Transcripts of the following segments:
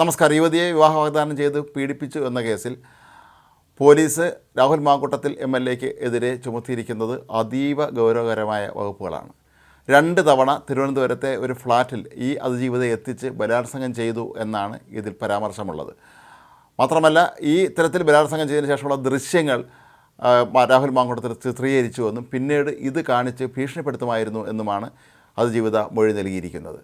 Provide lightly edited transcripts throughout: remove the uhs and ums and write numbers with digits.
നമസ്കാരം. യുവതിയെ വിവാഹ വാഗ്ദാനം ചെയ്ത് പീഡിപ്പിച്ചു എന്ന കേസിൽ പോലീസ് രാഹുൽ മാങ്കൂട്ടത്തിൽ MLAക്ക് എതിരെ ചുമത്തിയിരിക്കുന്നത് അതീവ ഗൗരവകരമായ വകുപ്പുകളാണ്. 2 തവണ തിരുവനന്തപുരത്തെ ഒരു ഫ്ലാറ്റിൽ ഈ അതിജീവിതയെ എത്തിച്ച് ബലാത്സംഗം ചെയ്തു എന്നാണ് ഇതിൽ പരാമർശമുള്ളത്. മാത്രമല്ല, ഈ ഇത്തരത്തിൽ ബലാത്സംഗം ചെയ്തതിന് ശേഷമുള്ള ദൃശ്യങ്ങൾ രാഹുൽ മാങ്കൂട്ടത്തിൽ ചിത്രീകരിച്ചുവെന്നും പിന്നീട് ഇത് കാണിച്ച് ഭീഷണിപ്പെടുത്തുമായിരുന്നു എന്നുമാണ് അതിജീവിത മൊഴി നൽകിയിരിക്കുന്നത്.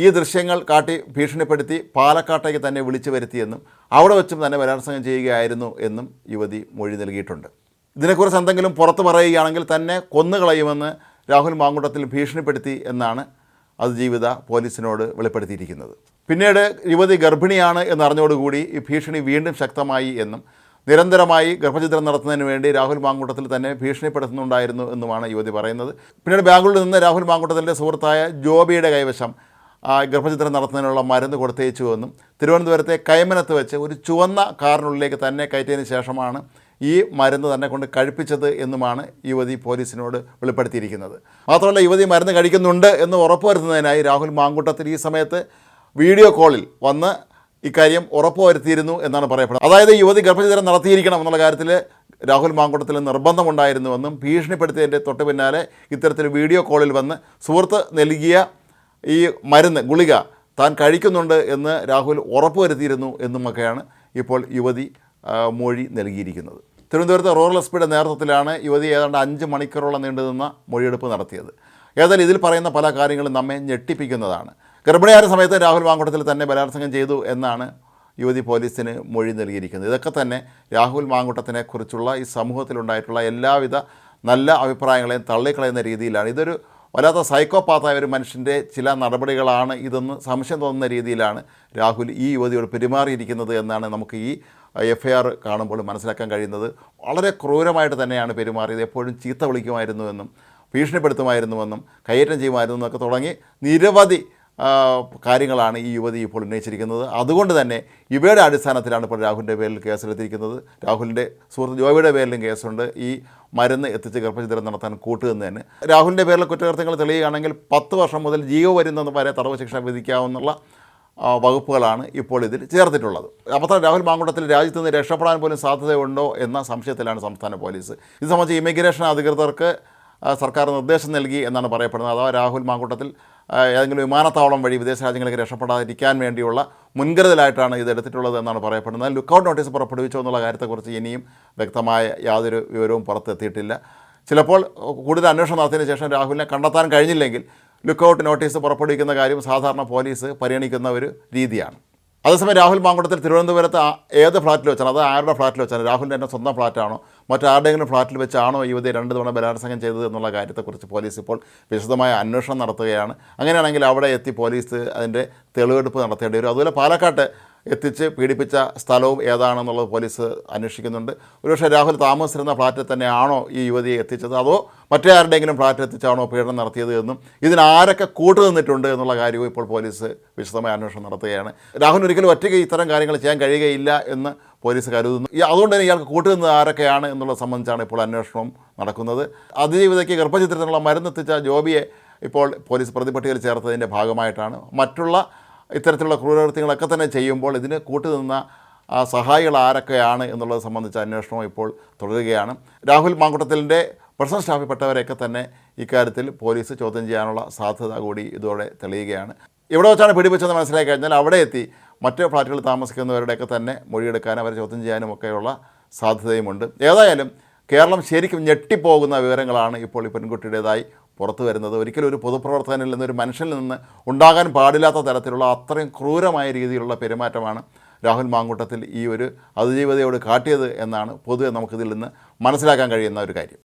ഈ ദൃശ്യങ്ങൾ കാട്ടി ഭീഷണിപ്പെടുത്തി പാലക്കാട്ടേക്ക് തന്നെ വിളിച്ചു വരുത്തിയെന്നും അവിടെ വെച്ചും തന്നെ ബലാത്സംഗം ചെയ്യുകയായിരുന്നു എന്നും യുവതി മൊഴി നൽകിയിട്ടുണ്ട്. ഇതിനെക്കുറിച്ച് എന്തെങ്കിലും പുറത്തു പറയുകയാണെങ്കിൽ തന്നെ കൊന്നുകളയുമെന്ന് രാഹുൽ മാങ്കൂട്ടത്തിൽ ഭീഷണിപ്പെടുത്തി എന്നാണ് അതിജീവിത പോലീസിനോട് വെളിപ്പെടുത്തിയിരിക്കുന്നത്. പിന്നീട് യുവതി ഗർഭിണിയാണ് എന്നറിഞ്ഞോടുകൂടി ഈ ഭീഷണി വീണ്ടും ശക്തമായി എന്നും നിരന്തരമായി ഗർഭഛിദ്രം നടത്തുന്നതിന് വേണ്ടി രാഹുൽ മാങ്കൂട്ടത്തിൽ തന്നെ ഭീഷണിപ്പെടുത്തുന്നുണ്ടായിരുന്നു എന്നുമാണ് യുവതി പറയുന്നത്. പിന്നീട് ബാംഗ്ലൂരിൽ നിന്ന് രാഹുൽ മാങ്കൂട്ടത്തിൻ്റെ സുഹൃത്തായ ജോബിയുടെ കൈവശം ഗർഭഛിദ്രം നടത്തുന്നതിനുള്ള മരുന്ന് കൊടുത്തേച്ചുവെന്നും തിരുവനന്തപുരത്തെ കൈമനത്ത് വെച്ച് ഒരു ചുവന്ന കാറിനുള്ളിലേക്ക് തന്നെ കയറ്റിയതിന് ശേഷമാണ് ഈ മരുന്ന് തന്നെ കൊണ്ട് കഴിപ്പിച്ചത് എന്നുമാണ് യുവതി പോലീസിനോട് വെളിപ്പെടുത്തിയിരിക്കുന്നത്. മാത്രമല്ല, യുവതി മരുന്ന് കഴിക്കുന്നുണ്ട് എന്ന് ഉറപ്പുവരുത്തുന്നതിനായി രാഹുൽ മാങ്കൂട്ടത്തിൽ ഈ സമയത്ത് വീഡിയോ കോളിൽ വന്ന് ഇക്കാര്യം ഉറപ്പുവരുത്തിയിരുന്നു എന്നാണ് പറയപ്പെടുന്നത്. അതായത് യുവതി ഗർഭഛിദ്രം നടത്തിയിരിക്കണം എന്നുള്ള കാര്യത്തിൽ രാഹുൽ മാങ്കൂട്ടത്തിൽ നിർബന്ധമുണ്ടായിരുന്നുവെന്നും ഭീഷണിപ്പെടുത്തിയതിൻ്റെ തൊട്ട് പിന്നാലെ ഇത്തരത്തിൽ വീഡിയോ കോളിൽ വന്ന് സുഹൃത്ത് നൽകിയ ഈ മരുന്ന് ഗുളിക താൻ കഴിക്കുന്നുണ്ട് എന്ന് രാഹുൽ ഉറപ്പുവരുത്തിയിരുന്നു എന്നുമൊക്കെയാണ് ഇപ്പോൾ യുവതി മൊഴി നൽകിയിരിക്കുന്നത്. തിരുവനന്തപുരത്ത് റൂറൽ എസ്പിയുടെ നേതൃത്വത്തിലാണ് യുവതി ഏതാണ്ട് 5 മണിക്കൂറോളം നീണ്ടുനിന്ന മൊഴിയെടുപ്പ് നടത്തിയത്. ഏതായാലും ഇതിൽ പറയുന്ന പല കാര്യങ്ങളും നമ്മെ ഞെട്ടിപ്പിക്കുന്നതാണ്. ഗർഭിണിയായ സമയത്ത് രാഹുൽ മാങ്കൂട്ടത്തിൽ തന്നെ ബലാത്സംഗം ചെയ്തു എന്നാണ് യുവതി പോലീസിന് മൊഴി നൽകിയിരിക്കുന്നത്. ഇതൊക്കെ തന്നെ രാഹുൽ മാങ്കൂട്ടത്തിനെക്കുറിച്ചുള്ള ഈ സമൂഹത്തിലുണ്ടായിട്ടുള്ള എല്ലാവിധ നല്ല അഭിപ്രായങ്ങളെയും തള്ളിക്കളയുന്ന രീതിയിലാണ്. ഇതൊരു വല്ലാത്ത സൈക്കോപാത്തായ ഒരു മനുഷ്യൻ്റെ ചില നടപടികളാണ് ഇതെന്ന് സംശയം തോന്നുന്ന രീതിയിലാണ് രാഹുൽ ഈ യുവതിയോട് പെരുമാറിയിരിക്കുന്നത് എന്നാണ് നമുക്ക് ഈ FIR കാണുമ്പോൾ മനസ്സിലാക്കാൻ കഴിയുന്നത്. വളരെ ക്രൂരമായിട്ട് തന്നെയാണ് പെരുമാറിയത്. എപ്പോഴും ചീത്ത വിളിക്കുമായിരുന്നുവെന്നും ഭീഷണിപ്പെടുത്തുമായിരുന്നുവെന്നും കയ്യേറ്റം ചെയ്യുമായിരുന്നു എന്നൊക്കെ തുടങ്ങി നിരവധി കാര്യങ്ങളാണ് ഈ യുവതി ഇപ്പോൾ ഉന്നയിച്ചിരിക്കുന്നത്. അതുകൊണ്ട് തന്നെ ഇവയുടെ അടിസ്ഥാനത്തിലാണ് ഇപ്പോൾ രാഹുലിൻ്റെ പേരിൽ കേസെടുത്തിരിക്കുന്നത്. രാഹുലിൻ്റെ സുഹൃത്ത് ജോബിയുടെ പേരിലും കേസുണ്ട്. ഈ മരുന്ന് എത്തിച്ച് ഗർഭഛിദ്രം നടത്താൻ കൂട്ടുന്നതിന് രാഹുലിൻ്റെ പേരിൽ കുറ്റകൃത്യങ്ങൾ തെളിയുകയാണെങ്കിൽ 10 വർഷം മുതൽ ജീവപര്യന്തം വരെ തടവ് ശിക്ഷ വിധിക്കാവുന്ന വകുപ്പുകളാണ് ഇപ്പോൾ ഇതിൽ ചേർത്തിട്ടുള്ളത്. അപ്പോൾ രാഹുൽ മാങ്കൂട്ടത്തിൽ രാജ്യത്ത് നിന്ന് രക്ഷപ്പെടാൻ പോലും സാധ്യതയുണ്ടോ എന്ന സംശയത്തിലാണ് സംസ്ഥാന പോലീസ്. ഇത് സംബന്ധിച്ച് ഇമിഗ്രേഷൻ അധികൃതർക്ക് സർക്കാർ നിർദ്ദേശം നൽകി എന്നാണ് പറയപ്പെടുന്നത്. അഥവാ രാഹുൽ മാങ്കൂട്ടത്തിൽ ഏതെങ്കിലും വിമാനത്താവളം വഴി വിദേശ രാജ്യങ്ങളിലേക്ക് രക്ഷപ്പെടാതിരിക്കാൻ വേണ്ടിയുള്ള മുൻകരുതലായിട്ടാണ് ഇതെടുത്തിട്ടുള്ളത് എന്നാണ് പറയപ്പെടുന്നത്. ലുക്കൗട്ട് നോട്ടീസ് പുറപ്പെടുവിച്ചോ എന്നുള്ള കാര്യത്തെക്കുറിച്ച് ഇനിയും വ്യക്തമായ യാതൊരു വിവരവും പുറത്തെത്തിയിട്ടില്ല. ചിലപ്പോൾ കൂടുതൽ അന്വേഷണം നടത്തിയതിനു ശേഷം രാഹുലിനെ കണ്ടെത്താൻ കഴിഞ്ഞില്ലെങ്കിൽ ലുക്കൗട്ട് നോട്ടീസ് പുറപ്പെടുവിക്കുന്ന കാര്യം സാധാരണ പോലീസ് പരിഗണിക്കുന്ന ഒരു രീതിയാണ്. അതേസമയം രാഹുൽ മാങ്കൂട്ടത്തിൽ തിരുവനന്തപുരത്ത് ഏത് ഫ്ലാറ്റിൽ വെച്ചാണ്, അത് ആരുടെ ഫ്ലാറ്റിൽ വെച്ചാണ്, രാഹുലിൻ്റെ തന്നെ സ്വന്തം ഫ്ലാറ്റാണോ മറ്റാരുടെയെങ്കിലും ഫ്ലാറ്റിൽ വെച്ചാണോ യുവതി 2 തവണ ബലാത്സംഗം ചെയ്തത് എന്നുള്ള കാര്യത്തെക്കുറിച്ച് പോലീസ് ഇപ്പോൾ വിശദമായ അന്വേഷണം നടത്തുകയാണ്. അങ്ങനെയാണെങ്കിൽ അവിടെ എത്തി പോലീസ് അതിൻ്റെ തെളിവെടുപ്പ് നടത്തേണ്ടി വരും. അതുപോലെ പാലക്കാട്ട് എത്തിച്ച് പീഡിപ്പിച്ച സ്ഥലവും ഏതാണെന്നുള്ളത് പോലീസ് അന്വേഷിക്കുന്നുണ്ട്. ഒരുപക്ഷെ രാഹുൽ താമസിച്ചിരുന്ന ഫ്ലാറ്റിൽ തന്നെയാണോ ഈ യുവതിയെ എത്തിച്ചത്, അതോ മറ്റേ ആരുടെയെങ്കിലും ഫ്ലാറ്റിൽ എത്തിച്ചാണോ പീഡനം നടത്തിയത് എന്നും ഇതിനാരൊക്കെ കൂട്ടുനിന്നിട്ടുണ്ട് എന്നുള്ള കാര്യവും ഇപ്പോൾ പോലീസ് വിശദമായ അന്വേഷണം നടത്തുകയാണ്. രാഹുൽ ഒരിക്കലും ഒറ്റയ്ക്ക് ഇത്തരം കാര്യങ്ങൾ ചെയ്യാൻ കഴിയുകയില്ല എന്ന് പോലീസ് കരുതുന്നു. അതുകൊണ്ട് തന്നെ ഇയാൾക്ക് കൂട്ടുനിന്നത് ആരൊക്കെയാണ് എന്നുള്ളത് സംബന്ധിച്ചാണ് ഇപ്പോൾ അന്വേഷണം നടക്കുന്നത്. അതിജീവിതയ്ക്ക് ഗർഭഛിദ്രത്തിനുള്ള മരുന്നെത്തിച്ച ജോബിയെ ഇപ്പോൾ പോലീസ് പ്രതിപട്ടികയിൽ ചേർത്തതിൻ്റെ ഭാഗമായിട്ടാണ്. മറ്റുള്ള ഇത്തരത്തിലുള്ള ക്രൂരകൃത്യങ്ങളൊക്കെ തന്നെ ചെയ്യുമ്പോൾ ഇതിന് കൂട്ടുനിന്ന സഹായികൾ ആരൊക്കെയാണ് എന്നുള്ളത് സംബന്ധിച്ച അന്വേഷണം ഇപ്പോൾ തുടരുകയാണ്. രാഹുൽ മാങ്കൂട്ടത്തിൻ്റെ പേഴ്സണൽ സ്റ്റാഫിൽപ്പെട്ടവരെയൊക്കെ തന്നെ ഇക്കാര്യത്തിൽ പോലീസ് ചോദ്യം ചെയ്യാനുള്ള സാധ്യത കൂടി ഇതോടെ തെളിയുകയാണ്. ഇവിടെ വെച്ചാണ് പീഡിപ്പിച്ചതെന്ന് മനസ്സിലാക്കി കഴിഞ്ഞാൽ അവിടെ എത്തി മറ്റ് ഫ്ലാറ്റുകളിൽ താമസിക്കുന്നവരുടെയൊക്കെ തന്നെ മൊഴിയെടുക്കാനും അവരെ ചോദ്യം ചെയ്യാനും ഒക്കെയുള്ള സാധ്യതയുമുണ്ട്. ഏതായാലും കേരളം ശരിക്കും ഞെട്ടിപ്പോകുന്ന വിവരങ്ങളാണ് ഇപ്പോൾ ഈ പെൺകുട്ടിയുടേതായി പുറത്തു വരുന്നത്. ഒരിക്കലും ഒരു പൊതുപ്രവർത്തകനിൽ നിന്ന്, ഒരു മനുഷ്യനിൽ നിന്ന് ഉണ്ടാകാൻ പാടില്ലാത്ത തരത്തിലുള്ള അത്രയും ക്രൂരമായ രീതിയിലുള്ള പെരുമാറ്റമാണ് രാഹുൽ മാങ്കൂട്ടത്തിൽ ഈ ഒരു അതിജീവിതയോട് കാട്ടിയത് എന്നാണ് പൊതുവെ നമുക്കിതിൽ നിന്ന് മനസ്സിലാക്കാൻ കഴിയുന്ന ഒരു കാര്യം.